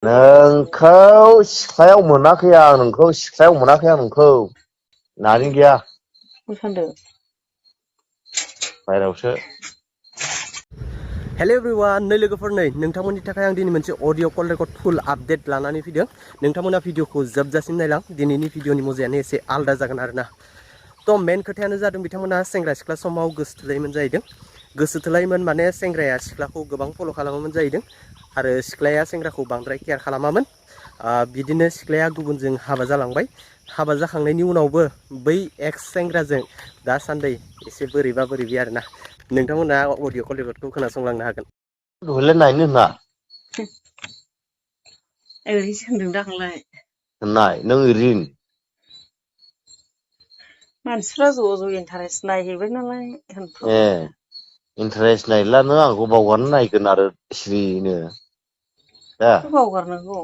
नोंखौ सिख्लायाव मोनाखै आं नोंखौ सिख्लायाव मोनाखै आं नोंखौ नारें गैया बायरावसो हेलो एवरीवन नै लोगोफोर नै नोंथांमोननि थाखाय आं दिनै मोनसे अडिअ कल रेकर्ड फुल आपडेट लानानै फैदों। नोंथांमोना भिडिअखौ जोबजासिम नायलां दिनैनि भिडिअनि मजायानो एसे आलदा जागोन आरोना। तो मेन खोथायानो जादों बिथांमोना सेंग्रा सिख्ला समाव गोसो थोलायोमोन जाहैदों। गोसो थोलायोमोन माने सेंग्राया सिख्लाखौ गोबां फल' खालामोमोन जाहैदों आरो सिख्लाया सेंग्राखौ बांद्राय केयार खालामामोन। बिदिनो सिख्लाया गुबुनजों हाबा जालांबाय। हाबा जाखांनायनि उनावबो बै एक्स सेंग्राजों दासान्दि एसे बोरैबा बोरैबि आरोना। नोंथांमोना अडिअ कल रेकर्डखौ खोनासंलांनो हागोन। दुहले नायनो होनना ओरैसो होनदों दाखांलाय नाय नों रिं मानसिफ्रा ज' ज' इन्टारेस्ट नायहैबाय नालाय ए होनफ्रांबाय। इन्टारेस्ट नायला नों आंखौ बावगारनो नायगोन आरो सिरिनो दा बावगारनांगौ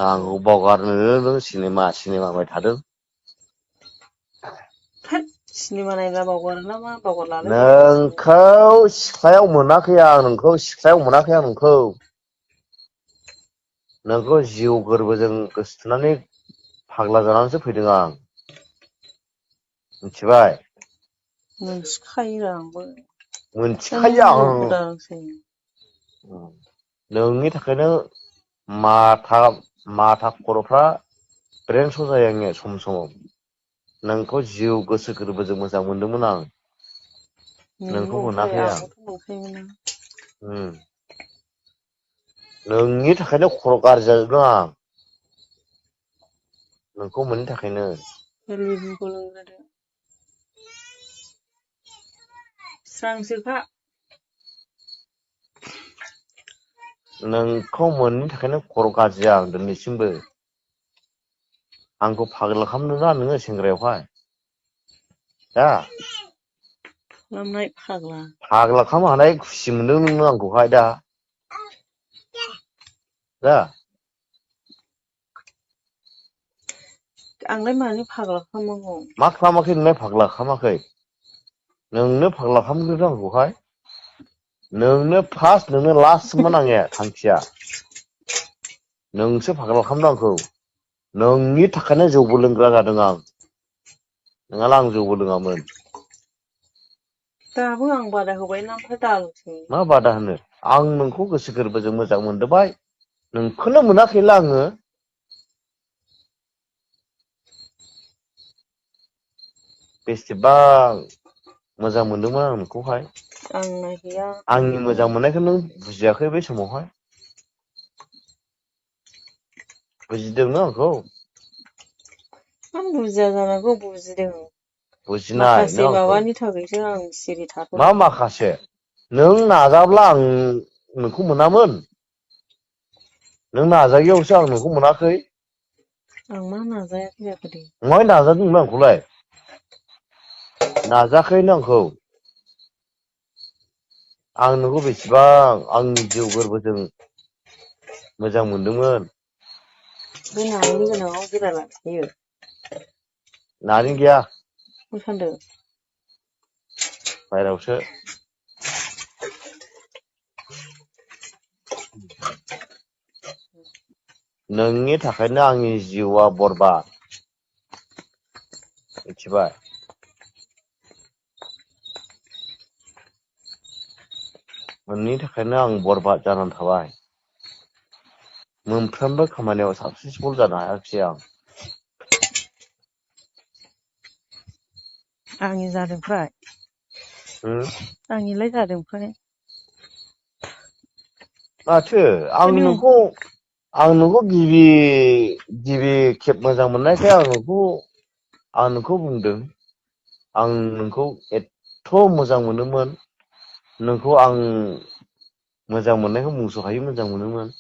आंखौ बावगारनो नों सिनेमा नायबाय थादों। सिनेमा नायना बावगारो नामा बावगारलालै बावगारनांगौ। नोंखौ सिख्लायाव मोनाखै आं नोंखौ सिख्लायाव मोनाखै आं नोंखौ जिउ गोरबोजों गोसोथोनानै फाग्ला जानानैसो फैदों आं मिथिबाय। मोनथिखायो आंबो मोनथिखायो आं उदांसै नोंनि थाखायनो माथा खर'फ्रा ब्रेन्स' जायो आंनिया सम समाव नोंखौ जिउ गोसो गोरबोजों मोजां मोनदोंमोन आं नोंखौ नंगौथ' मोनाखै आं आंबोथ' मोनखायोमोन आं नोंनि थाखायनो खर' गाज्रि जाजोबदों आं नोंखौ मोननि थाखायनो लेबुखौ लोंग्रोदो स्रांसोखा नोंखौ मोननि थाखायनो खर' गाज्रि आं दिनैसिमबो आंखौ फाग्ला खालामदोंना नोङो सेंग्रायावहाय दा खालामनाय फाग्ला खालामनो हानाय खुसि मोनदों नोङो आंखौहाय दा आंलाय मानो फाग्ला खालामनांगौ मा खालामाखै नोंलाय फाग्ला खालामाखै नोंनो फाग्ला खालामग्रोदों आंखौहाय नोंनो फार्स्ट नोंनो लास्टमोन आंनिया थांखिया नोंसो फाग्ला खालामदों आंखौ नोंनि थाखायनो जौबो लोंग्रा जादों आं नङाला आं जौबो लोङामोन। दाबो आं बादा होबायना ओमफ्राय दालोंसै मा बादा होनो आं नोंखौ गोसो गोरबोजों मोजां मोनदोंबाय नोंखौनो मोनाखैला आङो बेसेबां मोजां मोनदोंमोन आं नोंखौहाय आंना गैया आंनि मोजां मोननायखौ नों बुजियाखै बै समावहाय बुजिदों आंखौ आं बुजिया जानांगौ बुजिदों बुजिनाय माखासे नों आंखौ माबानि थाखायसो आं सिरि मा थाथ'दों। माखासे नों नाजाब्ला आं नोंखौ मोनामोन नों नाजायियावसो आं नोंखौ मोनाखै आं मा नाजायाखै जाखो दे महाय नाजादों नोंलाय आंखौलाय नाजायाखै नों आंखौ आं नोंखौ बेसेबां आंनि जिउ गोरबोजों मोजां मोनदोंमोन। बे नारेंनि गोनाङाव गिरा लाखियो नारें गैया मा सानदों बायरावसो नोंनि थाखायनो आंनि जिउआ बरबाद मिथिबाय नोंनि थाखायनो आं बरबाद जानानै थाबाय मोनफ्रोमबो खामानियाव साक्सेसफुल जानो हायाखिसै आं आंनि जादों फ्राय आंनिलाय जादों फ्राय माथो आं नोंखौ गिबि खेब मोजां मोननायखाय आं नोंखौ बुंदों आं नोंखौ एथ' मोजां मोनोमोन नोंखौ आं मोजां मोननायखौ बुंस' हायै मोजां मोनोमोन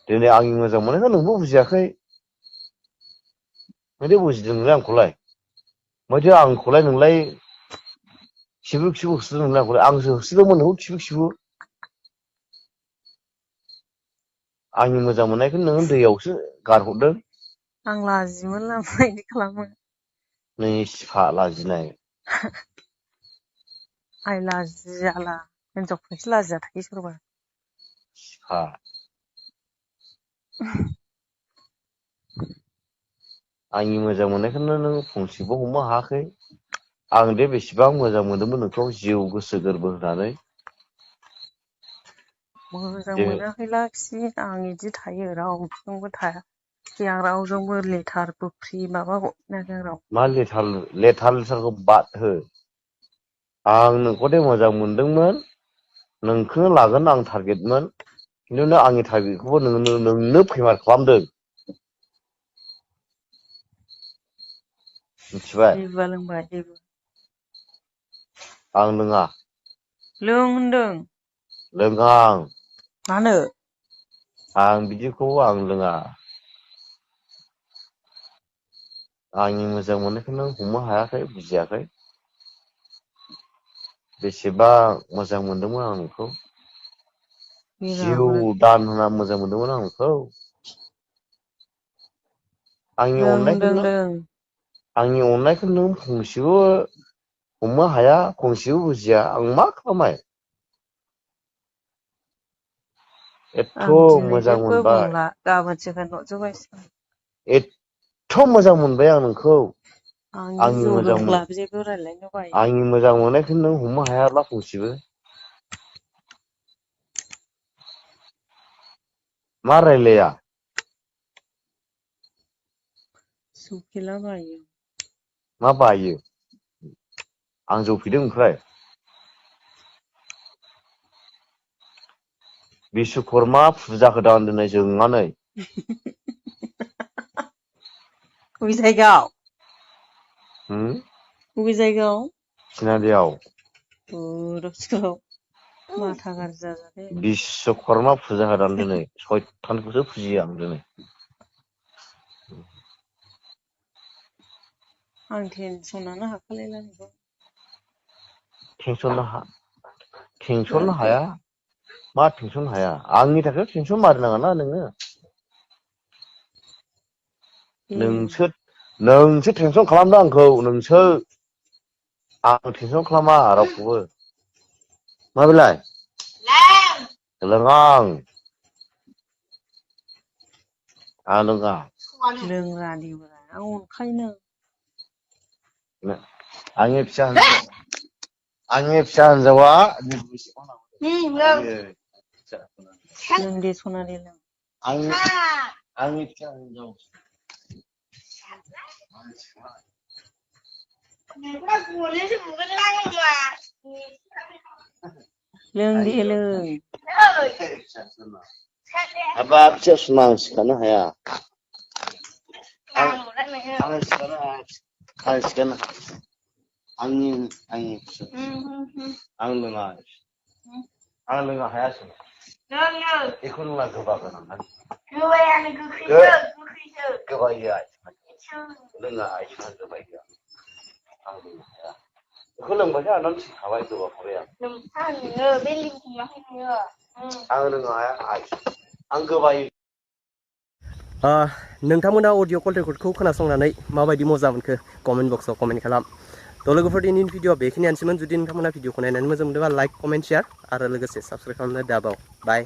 दिनै आंनि मोजां मोननायखौ नोंबो बुजियाखै माथो बुजिदों नोंलाय आंखौलाय माथो आंखौलाय नोंलाय खिबु खिबु होसोदों नोंलाय आंखौलाय आंसो होसोदोंमोन नोंखौ खिबु खिबु आंनि मोजां मोननायखौ नोङो दैयावसो गारहरदों आं लाजियोमोन लाजिनाय बिदि खालामो नै सिफा लाजिनाय आइ लाजियाला हिनजावफोरसो लाजिया थायो सोरबा हा आंनि मोजां मोननायखौनो नों फंसेबो हमनो हायाखै आं दे बेसेबां मोजां मोनदोंमोन नोंखौ जिउ गोसो गोरबो होनानै मोजां जे मोनाखै लाखि आं इदि थायो रावजोंबो थाया आं रावजोंबो लेथारबो फ्रि माबा हरनाखै आं राव मा लेथारखौ बाद हो आं नोंखौ दे मोजां मोनदोंमोन नोंखौनो लागोन आं टारगेटमोन खिन्थु नों आंनि टारगेटखौबो नोंनो फेमार खालामदों मिथिबाय जेबुआ लोंबाय जेबु आं लोङा लों होनदों लोङा मानो आं बिदिखौ आं लोङा आंनि मोजां मोननायखौ नों हमनो हायाखै बुजियाखै बेसेबा मोजां मोनदोंमोन आं नोंखौ जिउ बिराद दान होना मोजां मोनदोंमोन आं नोंखौ आंनि लों होनदों अननायखौ लों आंनि अननायखौ नों फंसेबो हमनो हाया फंसेबो बुजिया आं मा खालामबाय एथ' आं दिनै मोजां जेबो मोनबाय बुंला गाबोनसो होनहरजोबबायसै एथ' मोजां मोनबाय आं नोंखौ आं जौ लोंब्ला जेबो रायलायनो बायो आंनि मोजां मोननायखौ नों हमनो हायाब्ला फंसेबो मा रायलाया जौ फेला बायो मा बायो आं जौ फेदों ओमफ्राय बिश्वकर्मा फुजा होदां दिनै जोंनानै बबे जायगायाव होम बबे जायगायाव थिनालियाव माथा गाज्रि जाजादे बिश्वकर्मा फुजा होदां दिनै सयथानखौसो फुजियो आं दिनै आं टेनसनानो हाखालायला बेखौ टेनसन हाया मा टेनसन हाया आंनि थाखाय टेनसन मारिनाङाना नोङो नोंसो टेनसन खालामदों आंखौ नोंसो आं टेनसन खालामा रावखौबो मा बेलाय लोङा आं लोङा लोंग्रा देब्रा आं अनखायोनो आंनि फिसा हिनजावा लों दे सनालि लों आंनि फिसा हिनजाव लों दे लों हाबाब फिसा सुना आं सिखारनो हाया आंनि आं लोङा हायासै बेखौ लोंना गोबा गोनां गोबायानो गोबायो लोङा आइसआ गोबाय गैया आं लोंनो हाया बेखौ लोंबाथाय आंनाव थिनखाबाय गोबाखाबाय आं लोंनो हाया आं गोबायो नोंथांमोना अडिअ कल रेकर्डखौ खोनासंनानै माबायदि मोजां मोनखो कमेन्ट बक्सआव कमेन्ट खालाम थ' लोगोफोर दिनैनि भिडिअआ बेखिनियानोसैमोन जुदि नोंथांमोना भिडिअखौ नायनानै मोजां मोनदोंबा लाइक कमेन्ट शेयार आरो लोगोसे साबस्क्राइब खालामनो दाबाव बाय